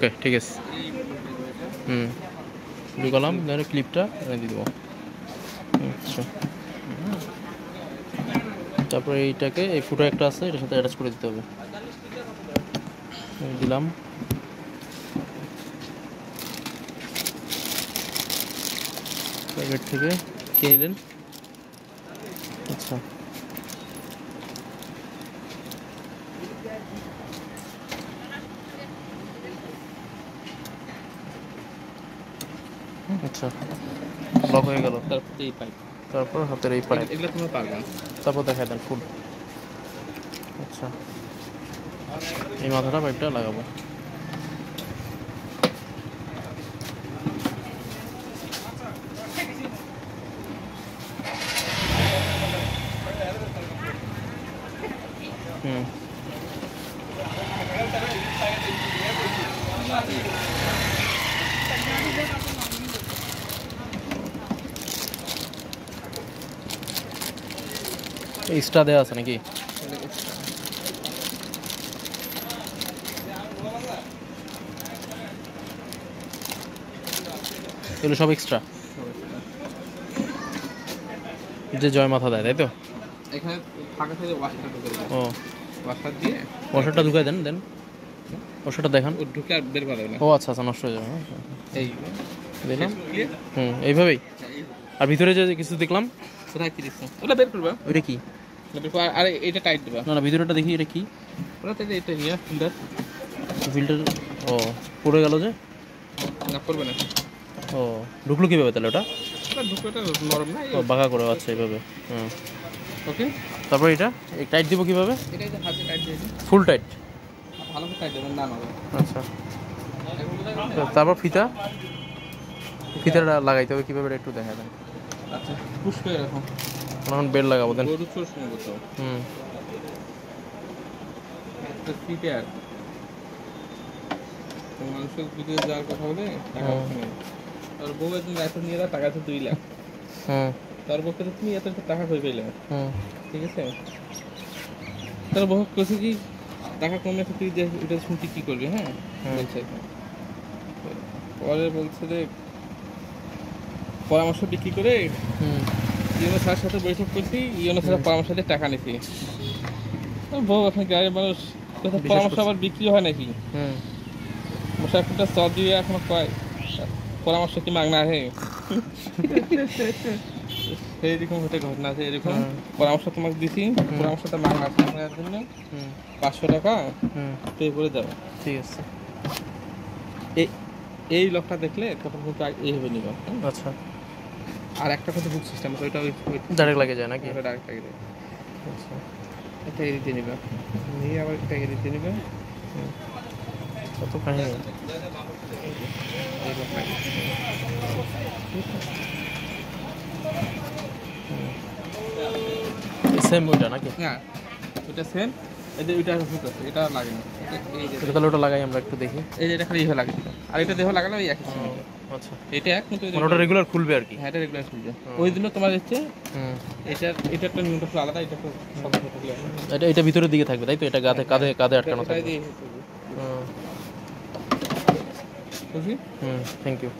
ওকে ঠিক আছে। ঢুকালাম, ধরে ক্লিপটা এনে দিয়ে দেবো। আচ্ছা, তারপরে এইটাকে এই ফুটো একটা আছে এটার সাথে অ্যাটাচ করে দিতে হবে। দিলাম, প্যাকেট থেকে কিনে নিলেন। আচ্ছা, আচ্ছা লক হয়ে গেল। তারপর এই পাইপ, তারপর হাতের এই পাইপ, এগুলো তুমি পারবে না। তারপর দেখাই দেন ফুল। আচ্ছা, এই মাথাটা পাইপটা লাগাবো। এক্সট্রা দেওয়া আছে নাকি? এগুলো সব এক্সট্রা, যে জয় মাথা দেয় তাই তো? এখানে ফাঁকা থেকে ওয়াশারটা ঢুকে দেবেন। ও, ওয়াশার দিয়ে ওয়াশারটা ঢুকাই দেন। ওয়াশারটা দেখান। ও ঢুকে আর বের করা যাবে না। ও আচ্ছা আচ্ছা, নষ্ট হয়ে যাবে। এই দিলাম, এইভাবেই। আর ভিতরে যে কিছু দেখলাম, কোথায় কি দিচ্ছ? ওটা বের করবা। ওইটা কি? আরে এটা টাইট দেবা। না না, ভিতরেটা দেখি, এটা কি? ওটা থেকে এটা নিয়ে ফিল্টার। ফিল্টার? ও, পড়ে গেল যে? না পড়বে না। ও, ঢুকলো কিভাবে তাহলে ওটা? ওটা ঢুকলো, এটা নরম না। ও, বাঁকা করে, আচ্ছা এইভাবে। ওকে, তারপর এটা টাইট দিব কিভাবে? এটা যে হাতে টাইট দিয়ে দিন। ফুল টাইট? ভালো করে টাইট দেবেন, না নরম। আচ্ছা, তারপর ফিতাটা লাগাইতে হবে কিভাবে এটা একটু দেখা দেন। আচ্ছা, পুশ করে রাখো। এখন বেল্ট লাগাবো দেন। গরু চোর শুনে বলতো। একটা ফিটার মানুষের ভিতরে যাওয়ার কথা বলে টাকা শুনে। আর বউ একজন রাইফেল নিয়ে টাকা আছে 2 লাখ। তার পক্ষে তুমি এত টাকা কই পেলে? ঠিক আছে, তার বউ কইছে কি টাকা কমে তুই যে এটা শুনতে কি করবি? হ্যাঁ বলছে, পরে বলছে যে পরামর্শ বিক্রি করে ইউনো স্যারের সাথে বৈঠক করছি, ইউনো স্যারের পরামর্শ দিয়ে টাকা নিছি। বউ এখন গাড়ির মানুষ, পরামর্শ আবার বিক্রি হয় নাকি? মুসাফিরটা চর দিয়ে এখনো কয় পরামর্শ কি মাগনা হে। এইরকম হতে ঘটনা আছে। এরকম পরামর্শ তোমাকে দিছি, পরামর্শটা মাগনা আছে আপনার জন্য 500 টাকা পে করে দেবো। ঠিক আছে, এই লোকটা দেখলে তখন কিন্তু এইভাবে নিব। আচ্ছা, আর একটা কথা বুক সিস্টেম আছে, ওইটা ডাইরেক্ট লাগে যায় নাকি? ডাইরেক্ট লাগে যায়। আচ্ছা, এটা এদিকে নিবে, নিয়ে আবার এটা এদিকে নিবে। কত কাহিনী। এই লোকটা সেম ওইটা নাকি? হ্যাঁ, ওইটা সেম। এই যে ওইটা হুক আছে, এটা লাগে না। এই যে তাহলে ওটা লাগাই আমরা একটু দেখি। এই যে এটা খালি ইহে লাগে, আর এটা দেহ লাগালে ওই একই সময়। আচ্ছা, এটা এক, কিন্তু ওটা রেগুলার খুলবে আর কি? হ্যাঁ, এটা রেগুলার খুলবে। ওই জন্য তোমার হচ্ছে এটা একটা নিউট্রাল ফুল আলাদা, এটা এটা ভিতরের দিকে থাকবে তাই তো? এটা কাঁধে আটকানো থাকবে। বুঝলি? Thank you.